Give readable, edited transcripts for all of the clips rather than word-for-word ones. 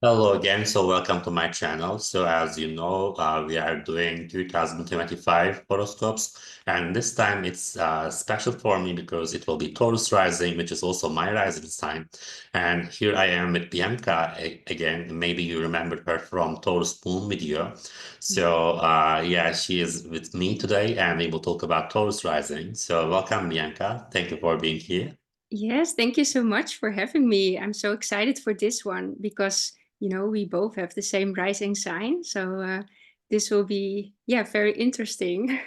Hello again, so welcome to my channel. So as you know, we are doing 2025 horoscopes, and this time it's special for me because it will be Taurus rising, which is also my rising sign. And here I am with Bianca again. Maybe you remembered her from Taurus Moon video. So yeah, she is with me today, and we will talk about Taurus rising. So welcome, Bianca. Thank you for being here. Yes, thank you so much for having me. I'm so excited for this one because, we both have the same rising sign. So this will be, yeah, very interesting.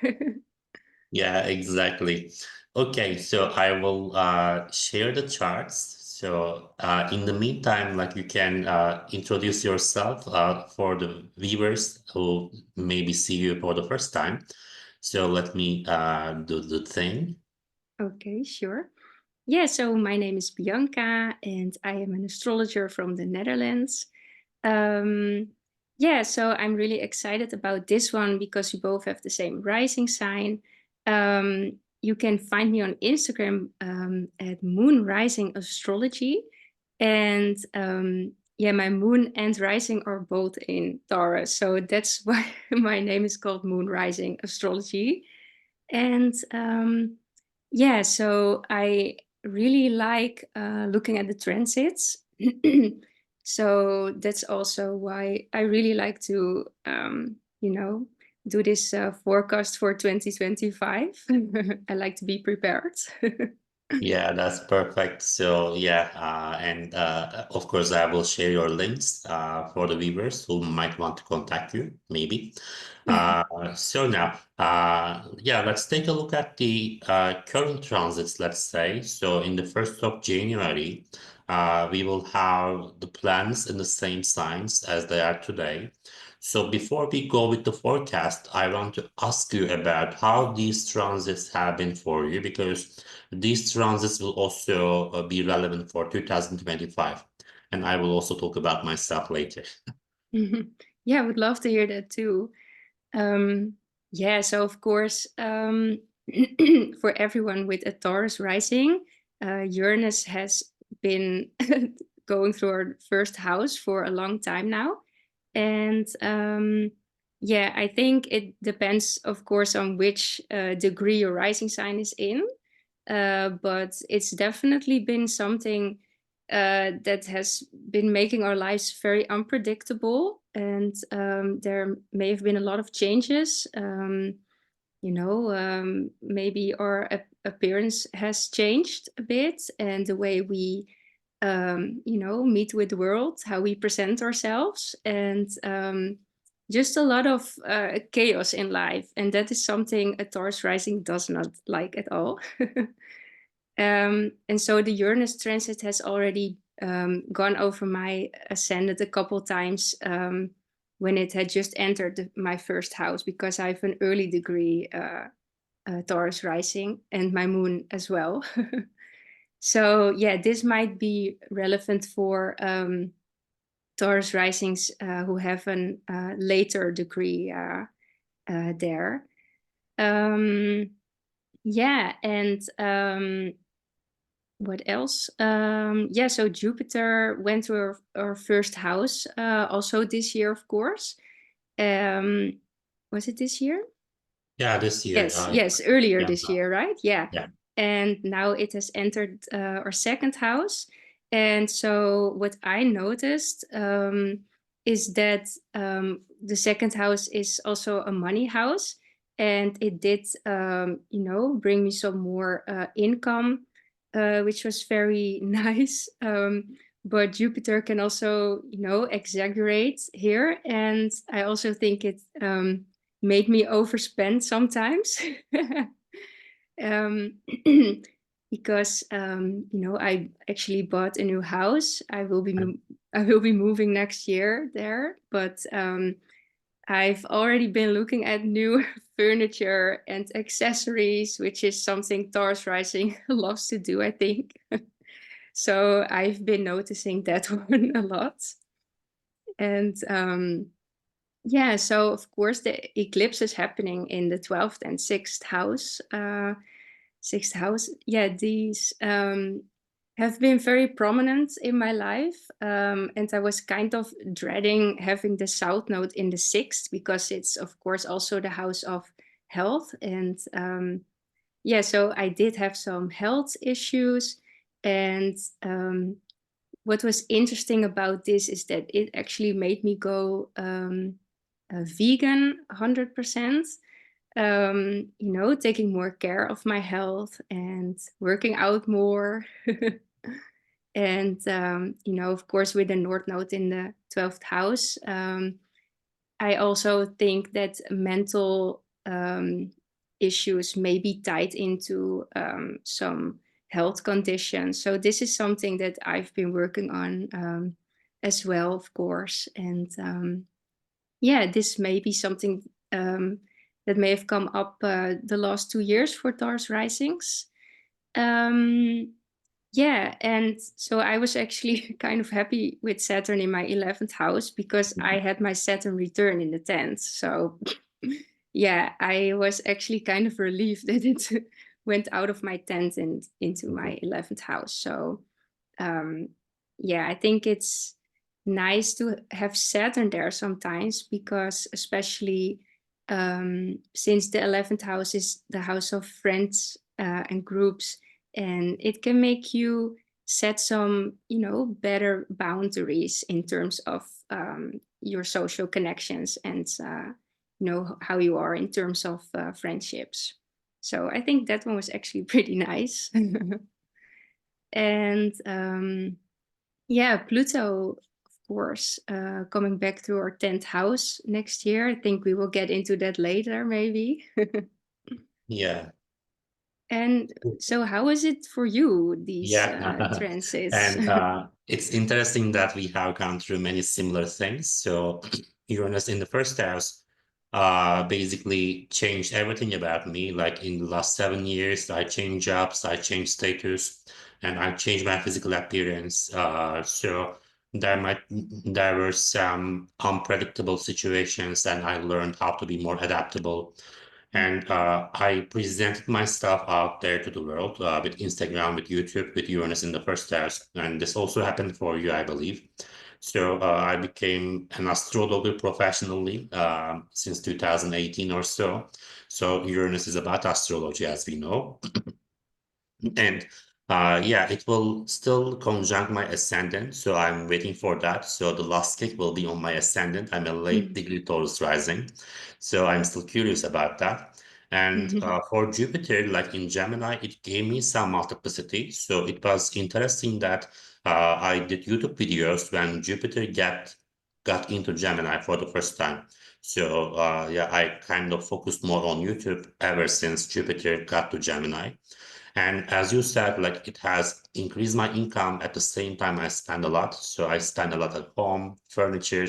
Yeah, exactly. Okay, so I will share the charts. So in the meantime, like you can introduce yourself for the viewers who maybe see you for the first time. So let me do the thing. Okay, sure. Yeah, so my name is Bianca and I am an astrologer from the Netherlands. Um, yeah, so I'm really excited about this one because we both have the same rising sign. You can find me on Instagram at Moon Rising Astrology. And yeah, my moon and rising are both in Taurus. So that's why my name is called Moon Rising Astrology. And yeah, so I really like looking at the transits. So that's also why I really like to, do this forecast for 2025. I like to be prepared. Yeah, that's perfect. So yeah, and of course I will share your links for the viewers who might want to contact you, maybe. So now, yeah, let's take a look at the current transits, let's say. So in the 1st of January, we will have the planets in the same signs as they are today. So before we go with the forecast, I want to ask you about how these transits have been for you because these transits will also be relevant for 2025. And I will also talk about myself later. Yeah, I would love to hear that too. Um, yeah, so of course, for everyone with a Taurus rising, Uranus has been going through our first house for a long time now. And yeah, I think it depends, of course, on which degree your rising sign is in. But it's definitely been something that has been making our lives very unpredictable. And there may have been a lot of changes. Maybe our appearance has changed a bit, and the way we, meet with the world, how we present ourselves, and just a lot of chaos in life. And that is something a Taurus rising does not like at all. And so the Uranus transit has already gone over my ascendant a couple times when it had just entered my first house, because I have an early degree Taurus rising and my moon as well. So yeah, this might be relevant for Taurus risings who have an later degree there. Um, yeah, and what else? Yeah, so Jupiter went to our first house also this year, of course. Um, was it this year? Yeah, this year. Yes, earlier Yeah, this year, right? Yeah. yeah. And now it has entered our second house. And so what I noticed is that the second house is also a money house. And it did, bring me some more income, which was very nice. But Jupiter can also, exaggerate here. And I also think it made me overspend sometimes. um, because I actually bought a new house. I will be moving next year there, but I've already been looking at new furniture and accessories, which is something Taurus rising loves to do, I think. So I've been noticing that one a lot. And yeah, so of course the eclipse is happening in the 12th and 6th house. Sixth house. Yeah, these have been very prominent in my life. And I was kind of dreading having the South Node in the sixth because it's, of course, also the house of health. And yeah, so I did have some health issues. And what was interesting about this is that it actually made me go vegan 100%. Taking more care of my health and working out more. And, of course, with the North Node in the 12th house, I also think that mental issues may be tied into some health conditions. So, this is something that I've been working on as well, of course. And yeah, this may be something that may have come up the last 2 years for Taurus risings. Um, yeah, and so I was actually kind of happy with Saturn in my 11th house because I had my Saturn return in the 10th. So yeah, I was actually kind of relieved that it went out of my 10th and into my 11th house. So um, yeah, I think it's nice to have Saturn there sometimes because, especially since the 11th house is the house of friends and groups, and it can make you set some, better boundaries in terms of your social connections and, how you are in terms of friendships. So I think that one was actually pretty nice. And yeah, Pluto, of course, coming back to our 10th house next year. I think we will get into that later, maybe. Yeah. And so, how is it for you, these Yeah. transits? And it's interesting that we have gone through many similar things. So Uranus in the first house basically changed everything about me. Like in the last 7 years, I changed jobs, I changed status, and I changed my physical appearance. So there were some unpredictable situations, and I learned how to be more adaptable. And I presented my stuff out there to the world with Instagram, with YouTube, with Uranus in the first house. And this also happened for you, I believe. So I became an astrologer professionally since 2018 or so. So Uranus is about astrology, as we know. And yeah, it will still conjunct my ascendant, so I'm waiting for that. So the last kick will be on my ascendant. I'm a late degree Taurus rising, so I'm still curious about that. And for Jupiter, like in Gemini, it gave me some multiplicity. So it was interesting that I did YouTube videos when Jupiter got into Gemini for the first time. So yeah, I kind of focused more on YouTube ever since Jupiter got to Gemini. And as you said, like it has increased my income at the same time I spend a lot. So I spend a lot at home, furniture,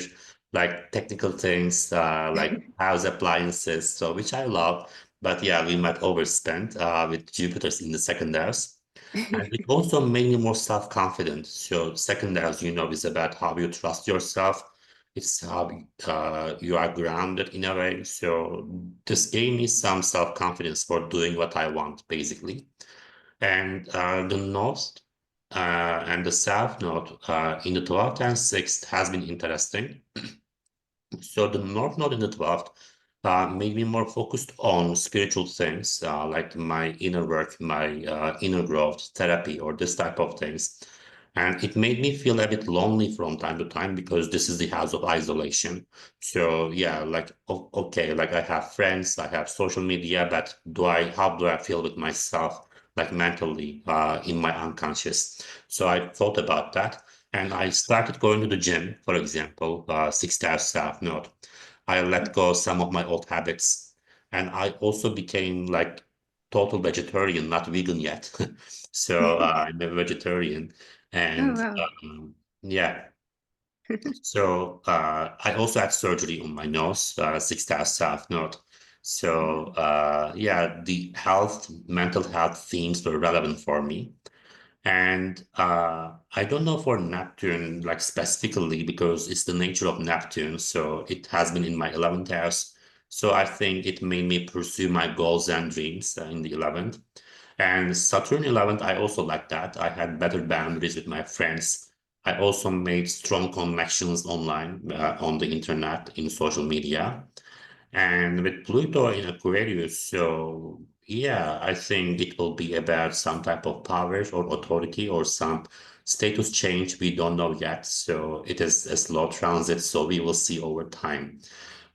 like technical things, like house appliances, so which I love. But yeah, we might overspend with Jupiter's in the second house. And it also made me more self-confident. So second house, is about how you trust yourself. It's how you are grounded in a way. So this gave me some self-confidence for doing what I want, basically. And the north and the south node in the 12th and 6th has been interesting. So the North Node in the 12th made me more focused on spiritual things, like my inner work, my inner growth, therapy, or this type of things. And it made me feel a bit lonely from time to time because this is the house of isolation. So yeah, like okay, like I have friends, I have social media, but how do I feel with myself, like mentally, in my unconscious? So I thought about that. And I started going to the gym, for example, 6 hours staff note. I let go some of my old habits. And I also became like total vegetarian, not vegan yet. So I'm a vegetarian. Oh, And wow. yeah, so I also had surgery on my nose, 6 hours staff note. So yeah, the mental health themes were relevant for me. And I don't know for Neptune, like specifically, because it's the nature of Neptune. So it has been in my 11th house. So I think it made me pursue my goals and dreams in the 11th. And Saturn 11th, I also like that. I had better boundaries with my friends. I also made strong connections online, on the internet, in social media. And with Pluto in Aquarius, so yeah, I think it will be about some type of power or authority or some status change. We don't know yet. So it is a slow transit, so we will see over time.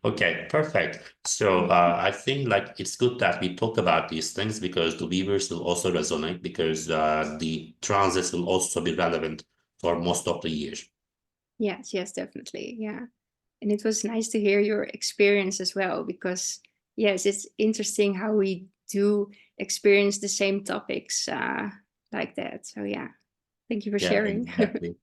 Okay, perfect. So I think like it's good that we talk about these things because the viewers will also resonate because the transits will also be relevant for most of the year. Yes, yes, definitely. Yeah. And it was nice to hear your experience as well, because yes, it's interesting how we do experience the same topics like that. So yeah, thank you for Yeah, sharing. exactly.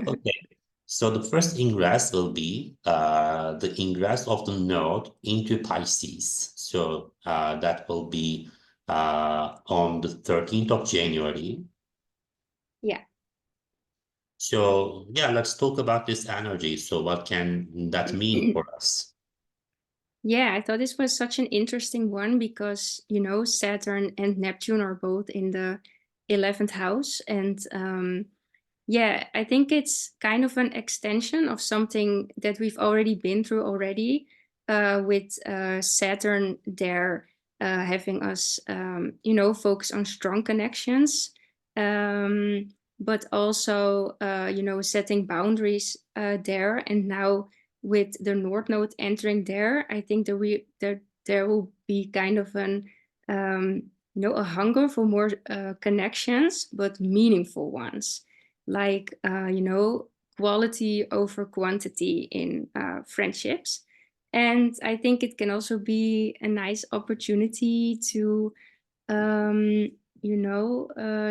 Okay, so the first ingress will be the ingress of the node into Pisces. So that will be on the 13th of January. Yeah. So yeah, let's talk about this energy. So what can that mean for us? Yeah, I thought this was such an interesting one because, Saturn and Neptune are both in the 11th house. And yeah, I think it's kind of an extension of something that we've already been through already, with Saturn there, having us, focus on strong connections, um, but also, setting boundaries there. And now with the North Node entering there, I think there will be kind of a hunger for more connections, but meaningful ones, like quality over quantity in friendships. And I think it can also be a nice opportunity to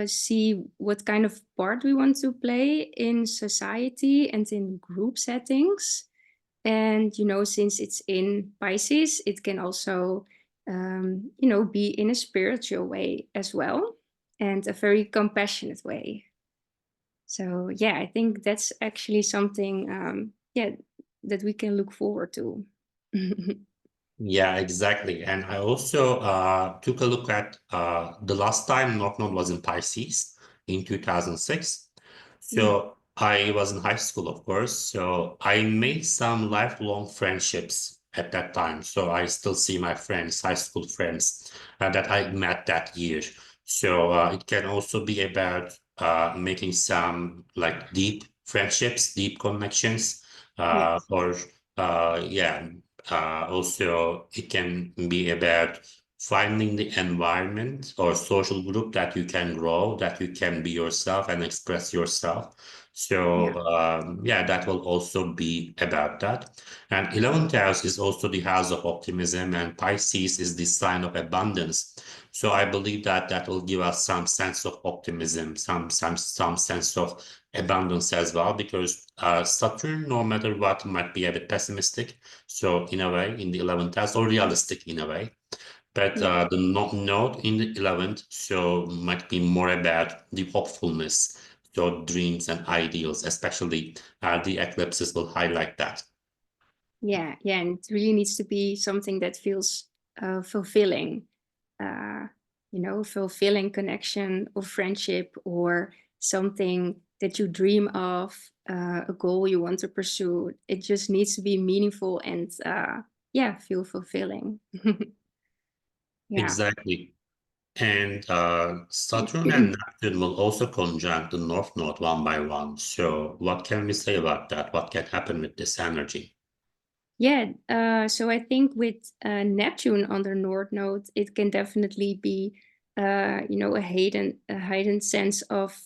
see what kind of part we want to play in society and in group settings. And since it's in Pisces, it can also be in a spiritual way as well, and a very compassionate way. So yeah, I think that's actually something, that we can look forward to. Yeah, exactly. And I also took a look at the last time North Node was in Pisces in 2006. Yeah, So I was in high school, of course. So I made some lifelong friendships at that time. So I still see my friends, high school friends that I met that year. So it can also be about making some like deep friendships, deep connections, yes, or yeah. Also, it can be about finding the environment or social group that you can grow, that you can be yourself and express yourself. So, yeah, yeah, that will also be about that. And 11th house is also the house of optimism, and Pisces is the sign of abundance. So I believe that that will give us some sense of optimism, some sense of abundance as well, because Saturn, no matter what, might be a bit pessimistic. So in a way, in the 11th house, or realistic in a way. But yeah. the node in the 11th, so might be more about the hopefulness, so dreams and ideals, especially the eclipses will highlight that. Yeah, yeah, and it really needs to be something that feels fulfilling, uh, fulfilling connection or friendship, or something that you dream of, a goal you want to pursue. It just needs to be meaningful and yeah, feel fulfilling. Yeah. Exactly. And Saturn and Neptune will also conjunct the North Node one by one. So what can we say about that? What can happen with this energy? Yeah, so I think with Neptune on the North Node, it can definitely be, a heightened sense of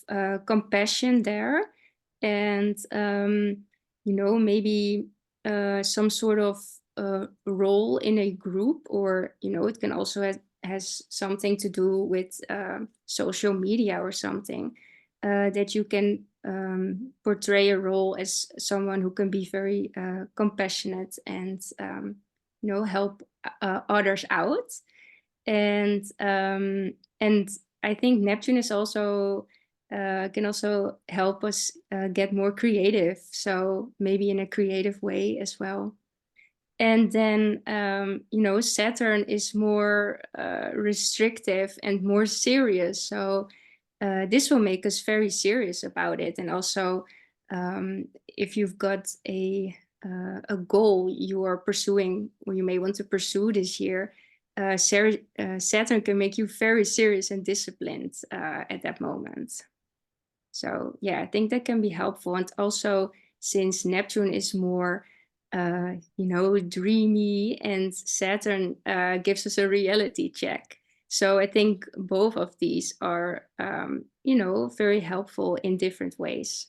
compassion there, and maybe some sort of role in a group, or it can also has something to do with social media or something, that you can portray a role as someone who can be very compassionate and help others out. And I think Neptune is also can also help us get more creative, so maybe in a creative way as well. And then, Saturn is more restrictive and more serious. So this will make us very serious about it. And also, if you've got a goal you are pursuing, or you may want to pursue this year, Saturn can make you very serious and disciplined at that moment. So yeah, I think that can be helpful. And also, since Neptune is more, dreamy, and Saturn gives us a reality check. So I think both of these are, very helpful in different ways.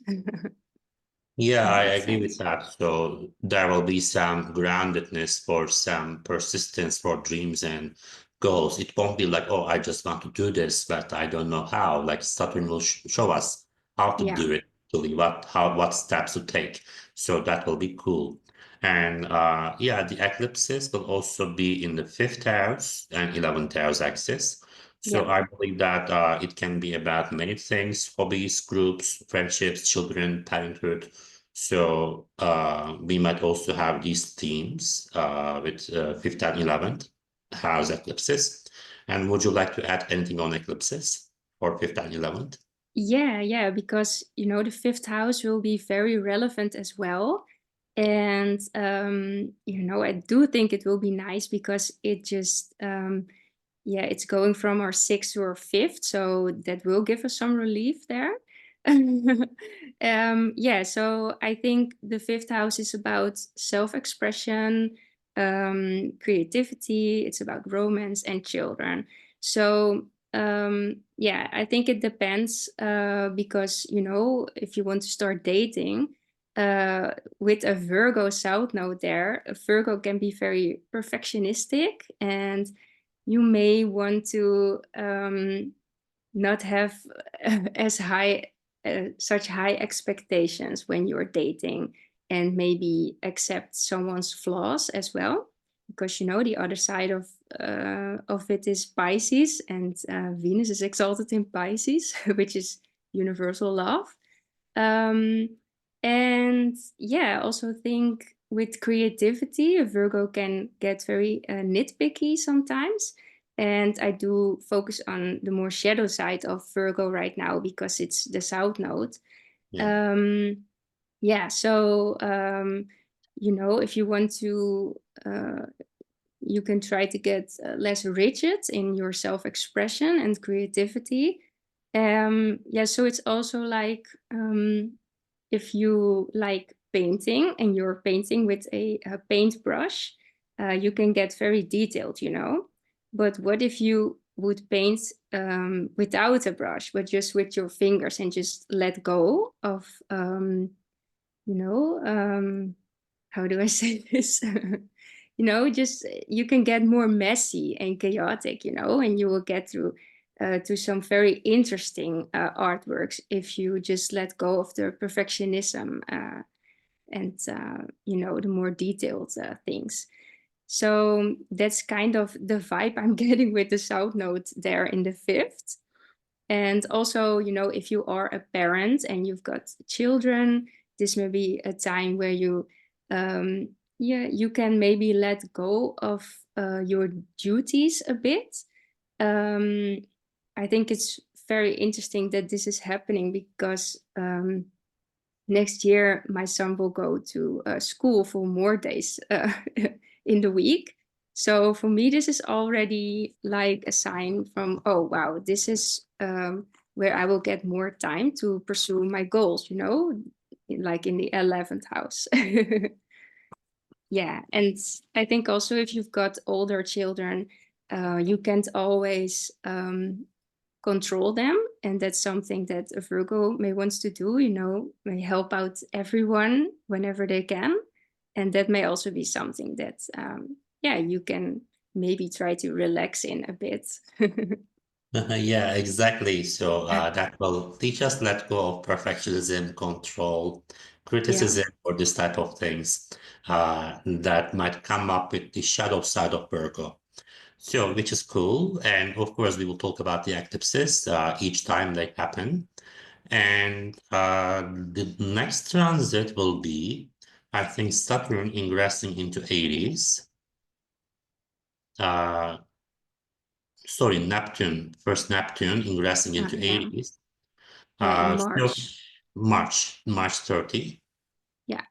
Yeah, In I that agree with sense. that. So there will be some groundedness for some persistence for dreams and goals. It won't be like, oh, I just want to do this, but I don't know how. Like Saturn will sh show us how to Yeah. do it, really, what steps to take. So that will be cool. And yeah, the eclipses will also be in the fifth house and 11th house axis. Yeah. So I believe that it can be about many things, hobbies, groups, friendships, children, parenthood. So we might also have these themes with fifth and 11th house eclipses. And would you like to add anything on eclipses for fifth and 11th? Yeah, because the fifth house will be very relevant as well. And I do think it will be nice because it just it's going from our sixth to our fifth, so that will give us some relief there. Yeah, so I think the fifth house is about self-expression, creativity, it's about romance and children. So yeah, I think it depends because if you want to start dating with a Virgo south node there, a Virgo can be very perfectionistic, and you may want to not have as high such high expectations when you're dating, and maybe accept someone's flaws as well, because the other side of it is Pisces, and Venus is exalted in Pisces, which is universal love. um, and yeah, I also think with creativity, a Virgo can get very nitpicky sometimes. And I do focus on the more shadow side of Virgo right now because it's the South Node. Yeah. Um, yeah, so, if you want to, you can try to get less rigid in your self-expression and creativity. Yeah, so it's also like, if you like painting and you're painting with a paintbrush, you can get very detailed. But what if you would paint without a brush, but just with your fingers, and just let go of, you know, how do I say this? Just you can get more messy and chaotic, and you will get to some very interesting artworks if you just let go of the perfectionism, and the more detailed things. So that's kind of the vibe I'm getting with the South Node there in the fifth. And also, if you are a parent and you've got children, this may be a time where you can maybe let go of your duties a bit. Um, I think it's very interesting that this is happening because next year my son will go to school for more days in the week. So for me, this is already like a sign from, oh wow, this is where I will get more time to pursue my goals, like in the 11th house. Yeah, and I think also if you've got older children, you can't always control them, and that's something that a Virgo may wants to do, may help out everyone whenever they can. And that may also be something that yeah, you can maybe try to relax in a bit. Yeah, exactly. So that will teach us let go of perfectionism, control, Yeah. criticism, or this type of things that might come up with the shadow side of Virgo. So, which is cool. And of course, we will talk about the eclipses each time they happen. And the next transit will be I think Saturn ingressing into Aries. Uh, sorry, Neptune. First Neptune ingressing into Yeah. Aries. Yeah, in So March. March 30. Yeah.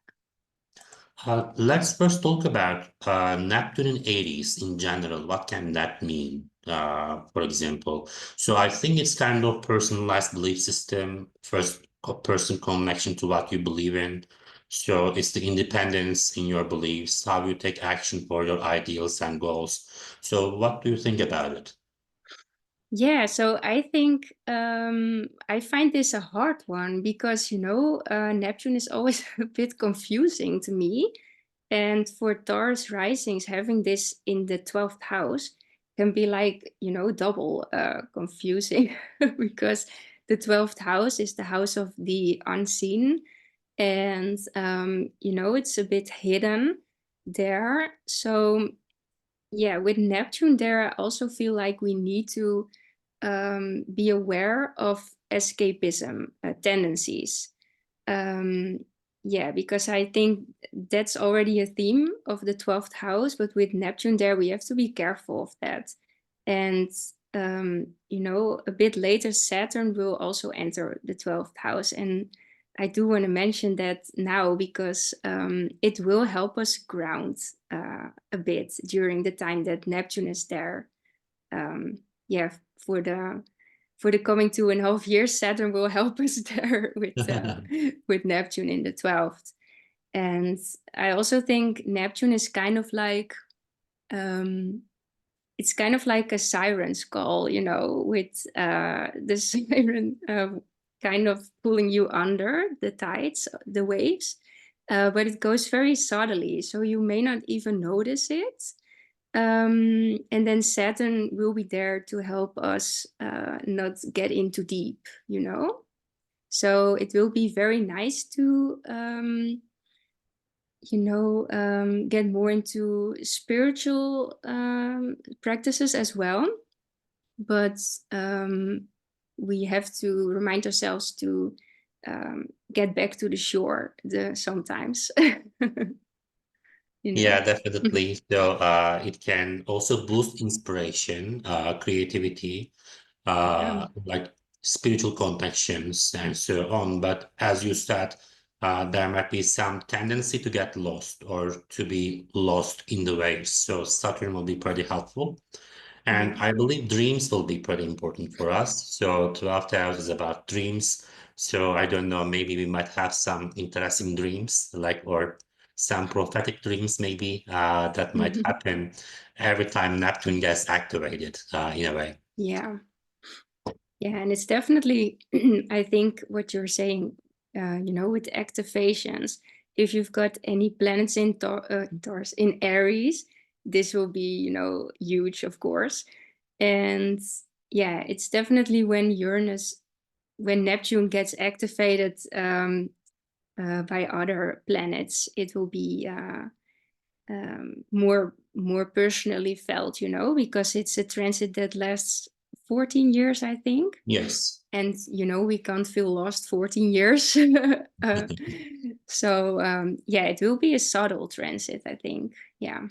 Let's first talk about Neptune and Aries in general. What can that mean, for example? So I think it's kind of personalized belief system, first person connection to what you believe in. So it's the independence in your beliefs, how you take action for your ideals and goals. So what do you think about it? Yeah, so I think I find this a hard one because, Neptune is always a bit confusing to me. And for Taurus risings, having this in the 12th house can be like, double confusing because the 12th house is the house of the unseen. And, it's a bit hidden there. So, yeah, with Neptune there, I also feel like we need to be aware of escapism tendencies. Um, yeah, because I think that's already a theme of the 12th house, but with Neptune there, we have to be careful of that. And, a bit later, Saturn will also enter the 12th house. And I do want to mention that now because it will help us ground a bit during the time that Neptune is there. Um, yeah, for the coming 2.5 years, Saturn will help us there with Neptune in the 12th. And I also think Neptune is kind of like um, it's kind of like a siren's call, with the siren kind of pulling you under the tides, the waves. But it goes very subtly, so you may not even notice it. And then Saturn will be there to help us not get into deep, So it will be very nice to, get more into spiritual practices as well. But we have to remind ourselves to get back to the shore sometimes, you Yeah, know. definitely. So it can also boost inspiration, creativity, Yeah. like spiritual connections and so on. But as you said, there might be some tendency to get lost or to be lost in the waves. So Saturn will be pretty helpful. And Yeah. I believe dreams will be pretty important for us. So 12th house is about dreams. So I don't know, maybe we might have some interesting dreams, like, or some prophetic dreams, maybe, that might happen every time Neptune gets activated, in a way. Yeah. Yeah, and it's definitely, I think, what you're saying, with activations. If you've got any planets in Taurus, in Aries, this will be, huge, of course. And yeah, it's definitely when Neptune gets activated by other planets, it will be more personally felt, because it's a transit that lasts 14 years, I think. Yes. And we can't feel lost 14 years. uh, so yeah, it will be a subtle transit, I think. Yeah.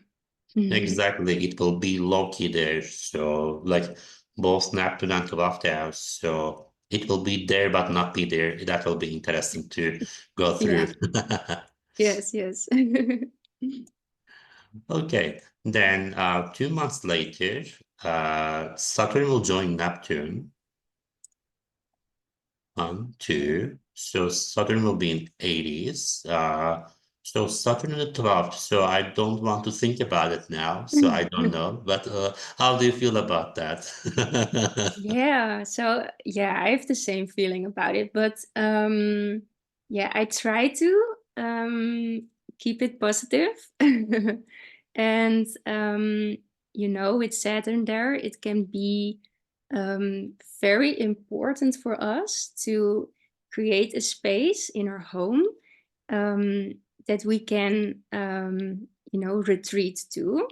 Mhm. Exactly. It will be low-key there. So like both Neptune and 12th house. So it will be there but not be there. That will be interesting to go Yeah. through. Yes, yes. Okay. Then 2 months later, Saturn will join Neptune. One, two. So Saturn will be in Aries. So Saturn in the 12th. So I don't want to think about it now. So I don't know. But how do you feel about that? Yeah, so yeah, I have the same feeling about it, but yeah, I try to keep it positive. And with Saturn there, it can be very important for us to create a space in our home um, that we can retreat to.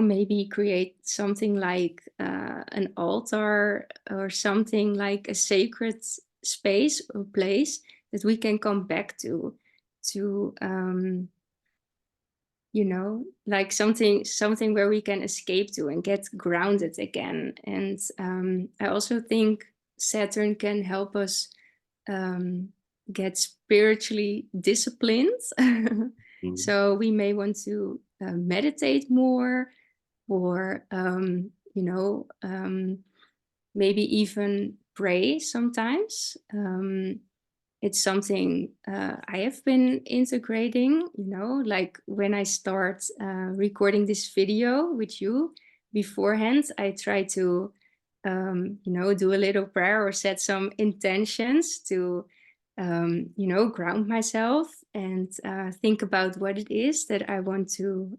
Maybe create something like an altar or something like a sacred space or place that we can come back to. to like something where we can escape to and get grounded again. And I also think Saturn can help us um, get spiritually disciplined. Mm. So we may want to meditate more, or maybe even pray sometimes. It's something I have been integrating, like when I start recording this video with you beforehand, I try to, do a little prayer or set some intentions to, ground myself and think about what it is that I want to,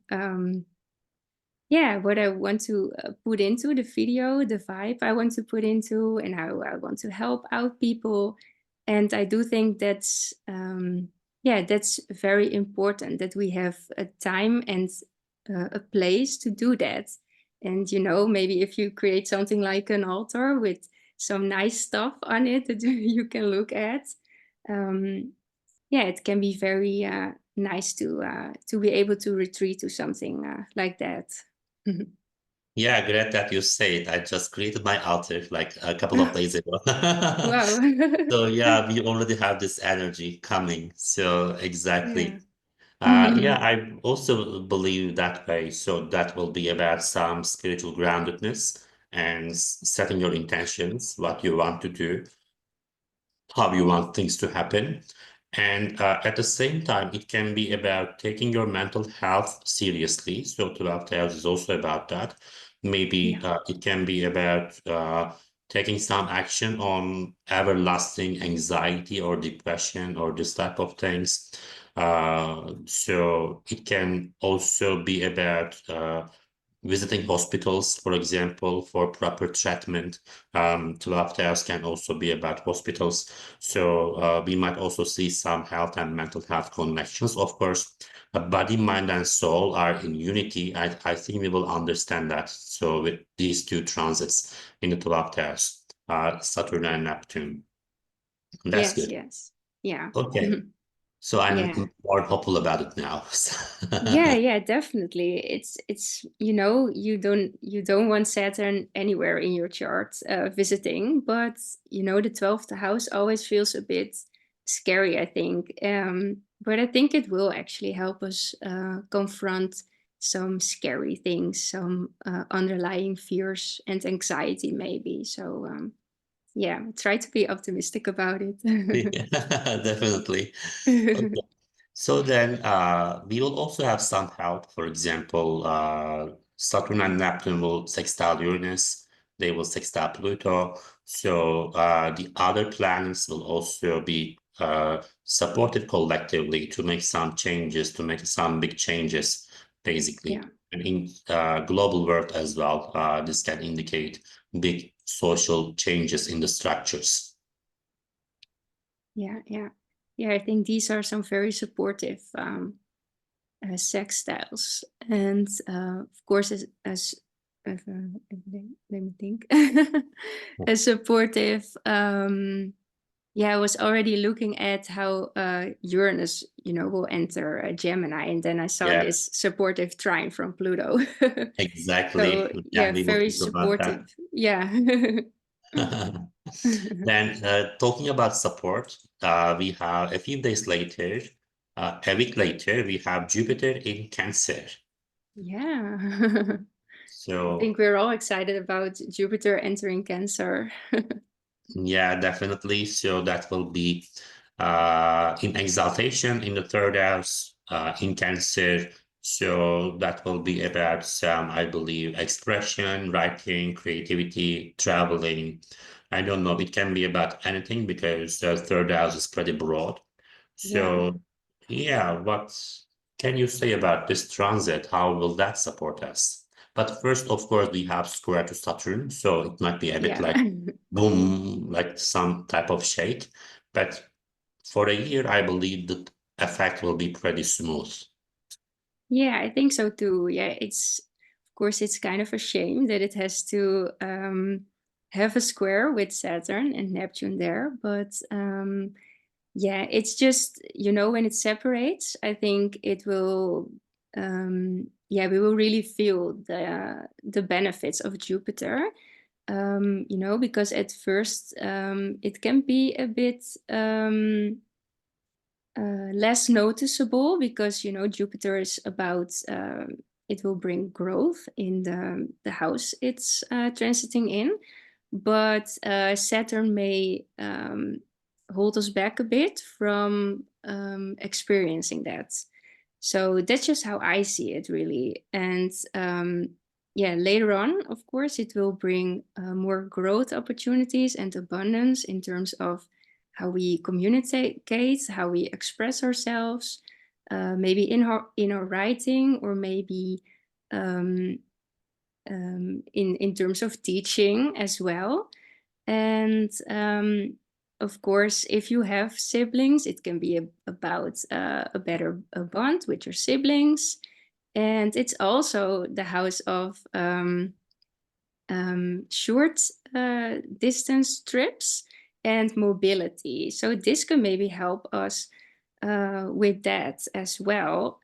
what I want to put into the video, the vibe I want to put into, and how I want to help out people. And I do think that's very important that we have a time and a place to do that. And maybe if you create something like an altar with some nice stuff on it that you can look at, um, it can be very nice to be able to retreat to something like that. Mhm. Yeah, great that you say it. I just created my altar like a couple of days ago. Wow. So yeah, we already have this energy coming. So Yeah. exactly. Yeah, Mhm. I also believe that way. So that will be about some spiritual groundedness and setting your intentions, what you want to do, how you want things to happen. And at the same time, it can be about taking your mental health seriously. So 12 hours is also about that. Maybe Yeah. it can be about taking some action on everlasting anxiety or depression or this type of things. So it can also be about visiting hospitals, for example, for proper treatment. 12 hours can also be about hospitals. So we might also see some health and mental health connections. Of course, body, mind, and soul are in unity. I think we will understand that. So with these two transits in the 12 hours, Saturn and Neptune, that's Yes, good. yes. Yeah. Okay. Mhm. So I'm Yeah. more hopeful about it now. Yeah, yeah, definitely. It's you don't want Saturn anywhere in your chart visiting, but the 12th house always feels a bit scary, I think. But I think it will actually help us confront some scary things, some underlying fears and anxiety maybe. So try to be optimistic about it. Yeah, definitely. Okay. So then we will also have some help. For example, Saturn and Neptune will sextile Uranus. They will sextile Pluto. So the other planets will also be supported collectively to make some changes, to make some big changes, basically. Yeah. And in global world as well, this can indicate big social changes in the structures. Yeah, yeah. Yeah, I think these are some very supportive sex styles. And of course, let me think, a supportive. I was already looking at how Uranus, will enter Gemini, and then I saw Yeah. this supportive trine from Pluto. Exactly. So Yeah, yeah, we will very think about supportive. Yeah. that. Then, talking about support, we have a few days later, a week later, we have Jupiter in Cancer. Yeah. I So, think we're all excited about Jupiter entering Cancer. yeah, definitely. So that will be in exaltation in the third house, in Cancer. So that will be about some, I believe, expression, writing, creativity, traveling. I don't know. It can be about anything because the third house is pretty broad. Yeah. So, yeah, what can you say about this transit? How will that support us? But first, of course, we have square to Saturn, so it might be a bit Yeah. like boom, like some type of shake. But for a year, I believe the effect will be pretty smooth. Yeah, I think so too. Yeah, it's of course it's kind of a shame that it has to have a square with Saturn and Neptune there, but Yeah, it's just, when it separates, I think it will, yeah, we will really feel the benefits of Jupiter. Because at first, it can be a bit less noticeable, because Jupiter is about, it will bring growth in the house it's transiting in, but Saturn may hold us back a bit from experiencing that. So that's just how I see it, really. And yeah, later on, of course, it will bring more growth opportunities and abundance in terms of how we communicate, how we express ourselves, maybe in our writing, or maybe um, in terms of teaching as well. And of course, if you have siblings, it can be about a better bond with your siblings. And it's also the house of short distance trips and mobility. So this can maybe help us with that as well.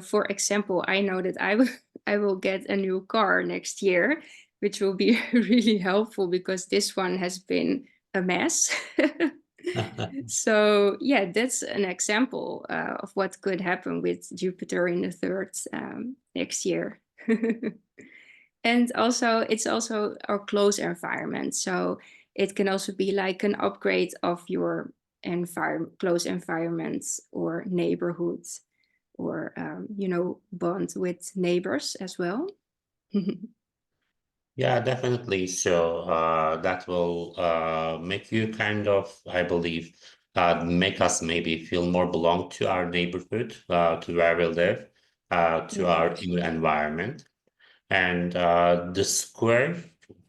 For example, I know that I will I will get a new car next year, which will be really helpful because this one has been a mess. So yeah, that's an example of what could happen with Jupiter in the third next year. And also, it's also our close environment. So it can also be like an upgrade of your close environments or neighborhoods, or bond with neighbors as well. Yeah, definitely. So that will make you kind of, I believe, make us maybe feel more belong to our neighborhood, to where we live, to Yeah. our inner environment. And the square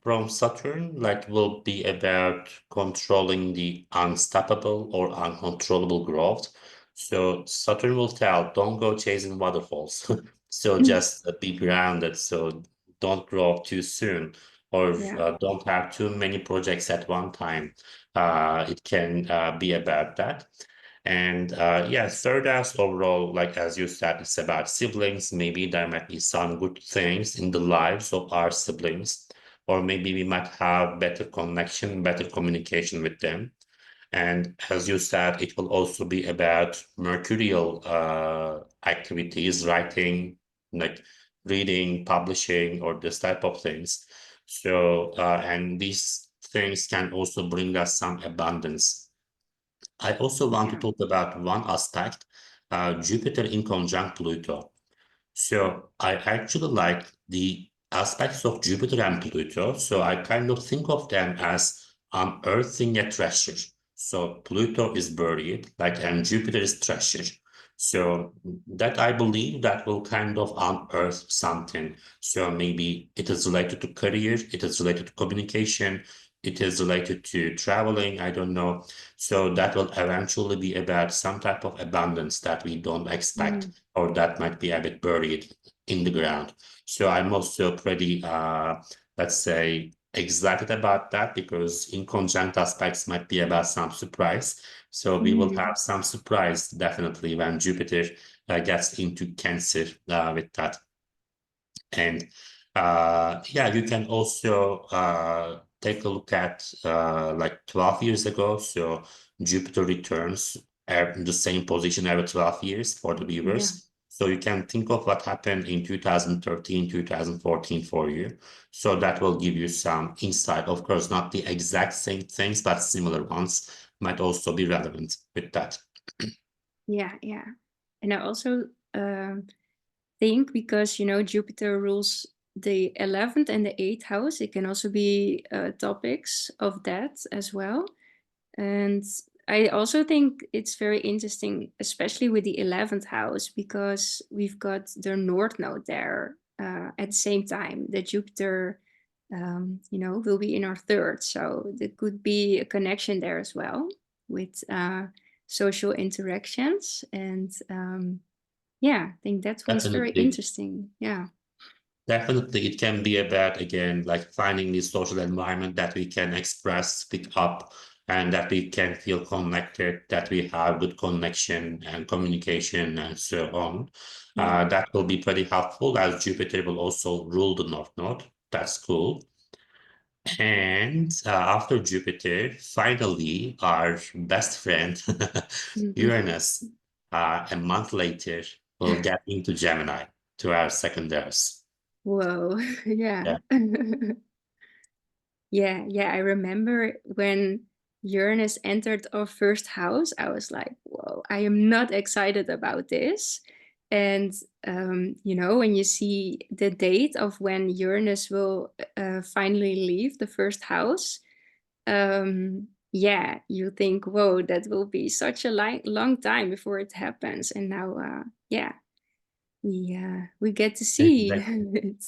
from Saturn, like, will be about controlling the unstoppable or uncontrollable growth. So Saturn will tell, don't go chasing waterfalls. So just be grounded. So don't grow up too soon, or Yeah. don't have too many projects at one time. It can be about that. And yeah, third as overall, like as you said, it's about siblings. Maybe there might be some good things in the lives of our siblings, or maybe we might have better connection, better communication with them. And as you said, it will also be about mercurial activities, writing, like reading, publishing, or this type of things. So, and these things can also bring us some abundance. I also want to Yeah. talk about one aspect, Jupiter in conjunct Pluto. So I actually like the aspects of Jupiter and Pluto. So I kind of think of them as unearthing a treasure. So Pluto is buried, like, and Jupiter is treasure. So that, I believe, that will kind of unearth something. So maybe it is related to career, it is related to communication, it is related to traveling, I don't know. So that will eventually be about some type of abundance that we don't expect, Mm. or that might be a bit buried in the ground. So I'm also pretty, let's say, excited about that, because in conjunct aspects might be about some surprise. So we will Mm. have some surprise definitely when Jupiter gets into Cancer with that. And yeah, you can also take a look at like 12 years ago. So Jupiter returns in the same position every 12 years for the Yeah. viewers. So you can think of what happened in 2013, 2014 for you. So that will give you some insight. Of course, not the exact same things, but similar ones might also be relevant with that. Yeah. Yeah. And I also think, because Jupiter rules the 11th and the 8th house, it can also be topics of that as well. And I also think it's very interesting, especially with the 11th house, because we've got the North Node there at the same time. The Jupiter, will be in our third. So there could be a connection there as well with social interactions. And yeah, I think that one's very Definitely. interesting. Yeah. Definitely, it can be about, again, like finding the social environment that we can express, speak up, and that we can feel connected, that we have good connection and communication and so on. Yeah. That will be pretty helpful as Jupiter will also rule the North Node. That's cool. And after Jupiter, finally, our best friend, Mhm. Uranus, a month later, will get into Gemini to our second house. Whoa. Yeah. Yeah, Yeah, yeah, I remember when Uranus entered our first house, I was like, whoa, I am not excited about this. And, when you see the date of when Uranus will finally leave the first house, yeah, you think, whoa, that will be such a long time before it happens. And now, yeah, we get to see exactly. it.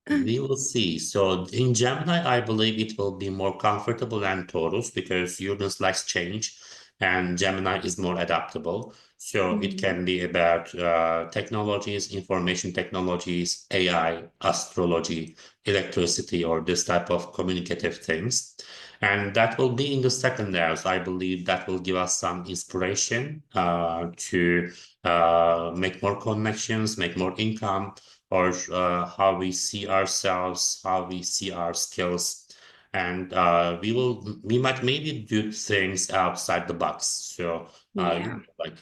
We will see. So in Gemini, I believe it will be more comfortable than Taurus because Uranus likes change and Gemini is more adaptable. So it Mhm. can be about technologies, information technologies, AI, astrology, electricity, or this type of communicative things. And that will be in the second house. I believe that will give us some inspiration to make more connections, make more income, or how we see ourselves, how we see our skills, and we might maybe do things outside the box. So Yeah, like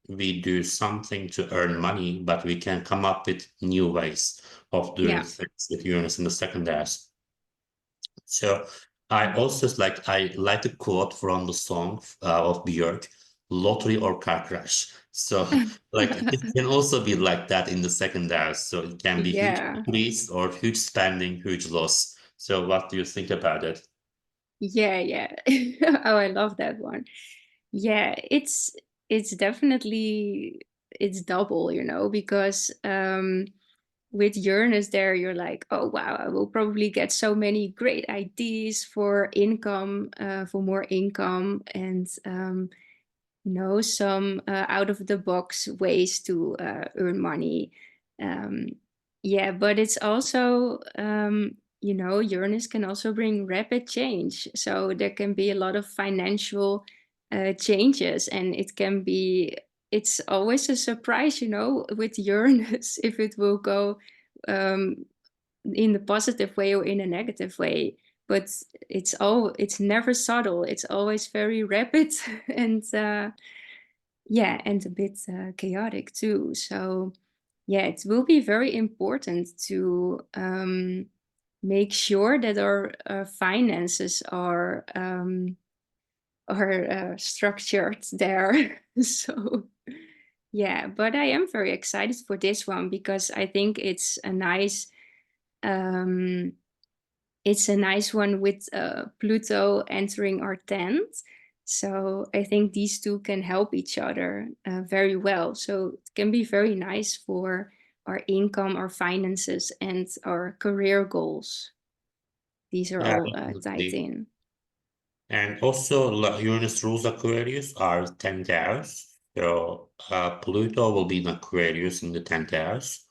we do something to earn money, but we can come up with new ways of doing yeah. things with Uranus in the second house. So I like the quote from the song of Björk, "Lottery or car crash." So like it can also be like that in the second house. So it can be huge Yeah. increase or huge spending, huge loss. So what do you think about it? Yeah, yeah. Oh, I love that one. Yeah, it's definitely it's double, because with Uranus there you're like, oh wow, I will probably get so many great ideas for income, for more income and some out of the box ways to earn money. Um, yeah, but it's also, Uranus can also bring rapid change. So there can be a lot of financial changes, and it's always a surprise, with Uranus if it will go um, in the positive way or in a negative way. But it's never subtle. It's always very rapid and yeah, and a bit chaotic too. So, yeah, it will be very important to make sure that our finances are structured there. So, yeah, but I am very excited for this one because I think um, it's a nice one with Pluto entering our 10th. So I think these two can help each other very well. So it can be very nice for our income, our finances, and our career goals. These are Yeah, all tied definitely. in. And also, Uranus rules Aquarius are 10th house. So Pluto will be in Aquarius in the 10th house,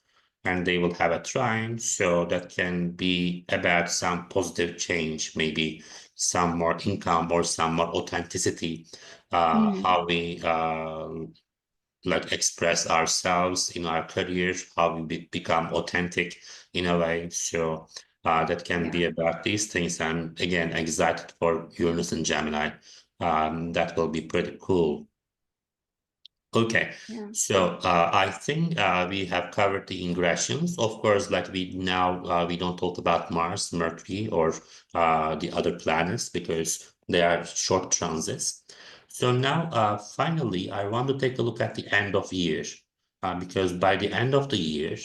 and they will have a trine. So that can be about some positive change, maybe some more income or some more authenticity, Mm, how we like express ourselves in our careers, how we become authentic in a way. So that can yeah, be about these things. And again, excited for Uranus and Gemini. That will be pretty cool. Okay, yeah, so I think we have covered the ingressions. Of course, like we don't talk about Mars, Mercury, or the other planets because they are short transits. So now, finally, I want to take a look at the end of year because by the end of the year,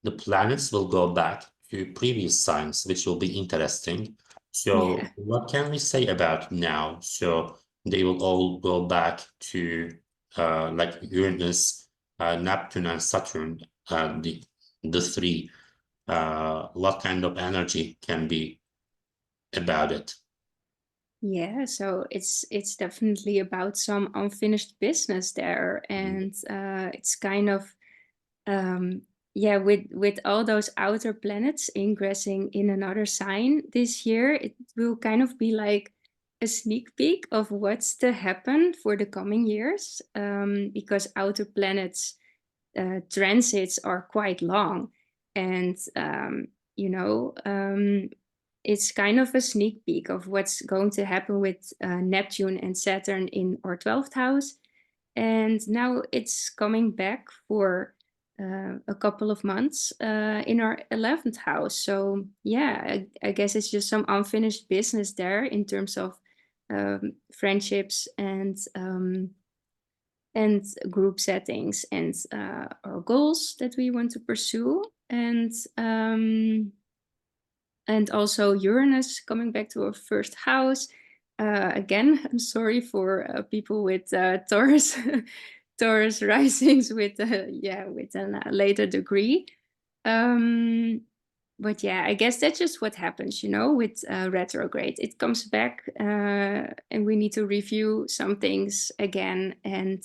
the planets will go back to previous signs, which will be interesting. yeah, So, what can we say about now? So, they will all go back to like Uranus, Neptune, and Saturn, the three. What kind of energy can be about it? yeah. So it's definitely about some unfinished business there, and it's kind of yeah, with all those outer planets ingressing in another sign this year, it will kind of be like a sneak peek of what's to happen for the coming years, because outer planets transits are quite long, and you know, it's kind of a sneak peek of what's going to happen with Neptune and Saturn in our 12th house. And now it's coming back for a couple of months in our 11th house. So, yeah, I guess it's just some unfinished business there in terms of friendships and group settings and our goals that we want to pursue. And also Uranus coming back to our first house. Again, I'm sorry for people with Taurus, Taurus risings with with a later degree. Um, but yeah, I guess that's just what happens, with retrograde. It comes back, and we need to review some things again, and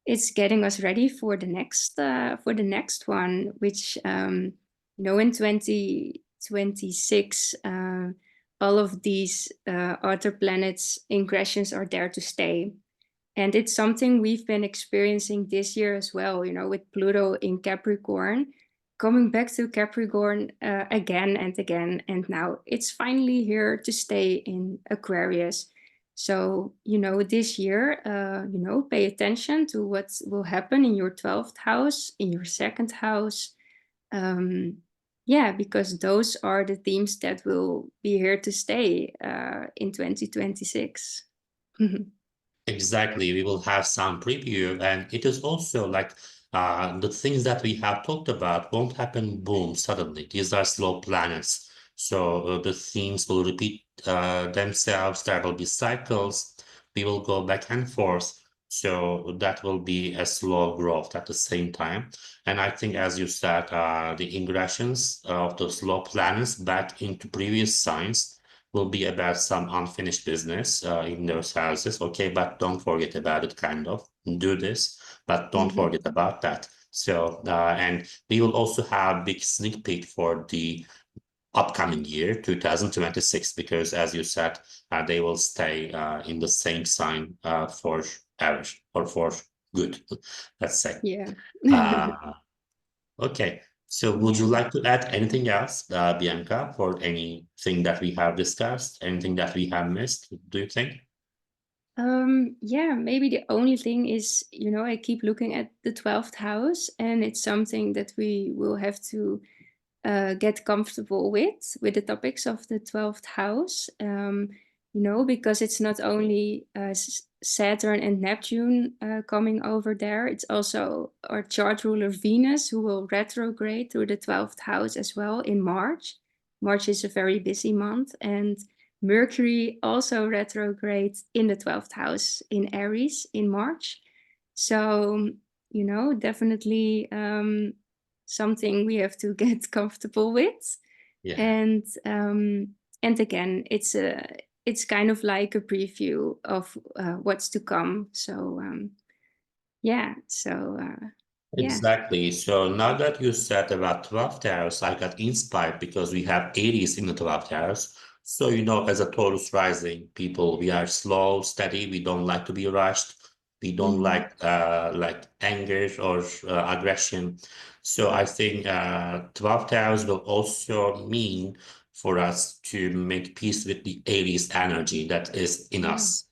it's getting us ready for the next one, which in 2026, all of these outer planets ingressions are there to stay. And it's something we've been experiencing this year as well, with Pluto in Capricorn, coming back to Capricorn again and again. And now it's finally here to stay in Aquarius. So, this year, pay attention to what will happen in your 12th house, in your second house. Yeah, because those are the themes that will be here to stay in 2026. Exactly. We will have some preview, and it is also like the things that we have talked about won't happen boom suddenly. These are slow planets. So the themes will repeat themselves. There will be cycles. We will go back and forth. So that will be a slow growth at the same time. And I think, as you said, the ingressions of the slow planets back into previous signs will be about some unfinished business in those houses. Okay, but don't forget about it, kind of. Do this, but don't Mhm. forget about that. So, and we will also have big sneak peek for the upcoming year, 2026, because as you said, they will stay in the same sign for average or for good, let's say. Yeah. Uh, Okay. So would you Yeah. like to add anything else, Bianca, for anything that we have discussed, anything that we have missed, do you think? Yeah, maybe the only thing is, I keep looking at the 12th house, and it's something that we will have to get comfortable with the topics of the 12th house, because it's not only Saturn and Neptune coming over there, it's also our chart ruler Venus, who will retrograde through the 12th house as well in March. March is a very busy month, and Mercury also retrogrades in the 12th house in Aries in March. So, definitely something we have to get comfortable with. Yeah. And again, it's kind of like a preview of what's to come. So yeah, so yeah. Exactly. So now that you said about 12th house, I got inspired because we have Aries in the 12th house. So, as a Taurus rising people, we are slow, steady. We don't like to be rushed. We don't Mhm. like anger or aggression. So I think 12th house will also mean for us to make peace with the Aries energy that is in Yeah. us,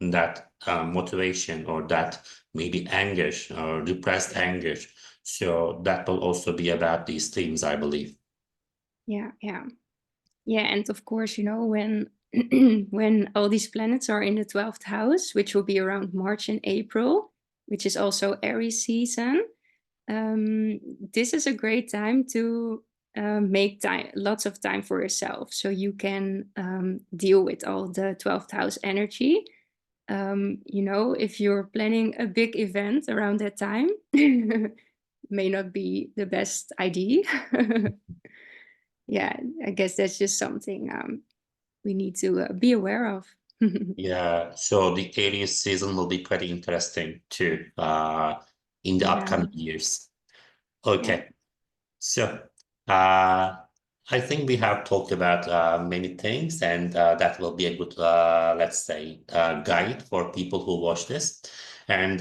that motivation or that maybe anger or repressed anger. So that will also be about these themes, I believe. Yeah. Yeah. Yeah, and of course, when when all these planets are in the 12th house, which will be around March and April, which is also Aries season, this is a great time to make time, lots of time for yourself, so you can deal with all the 12th house energy. If you're planning a big event around that time, may not be the best idea. Yeah, I guess that's just something we need to be aware of. Yeah, so the Aries season will be pretty interesting too, in the Yeah, upcoming years. yeah. Okay, so uh, I think we have talked about many things, and that will be a good, let's say, guide for people who watch this. And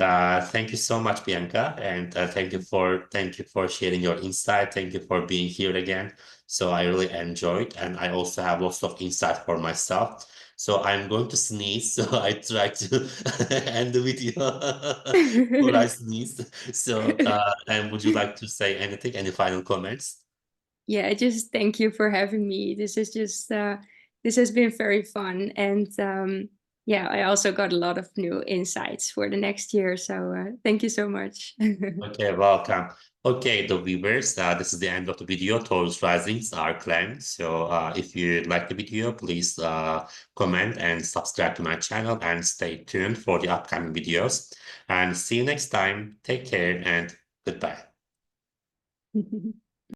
thank you so much, Bianca, and thank you for sharing your insight. Thank you for being here again. So I really enjoyed, and I also have lots of insight for myself. So I'm going to sneeze, so I try to end the video before I sneeze. So, and would you like to say anything? Any final comments? Yeah, just thank you for having me. This is just this has been very fun, and yeah, I also got a lot of new insights for the next year. So thank you so much. Okay, welcome. Okay, the viewers, this is the end of the video. Taurus risings are claimed. So if you like the video, please comment and subscribe to my channel and stay tuned for the upcoming videos. And see you next time. Take care and goodbye.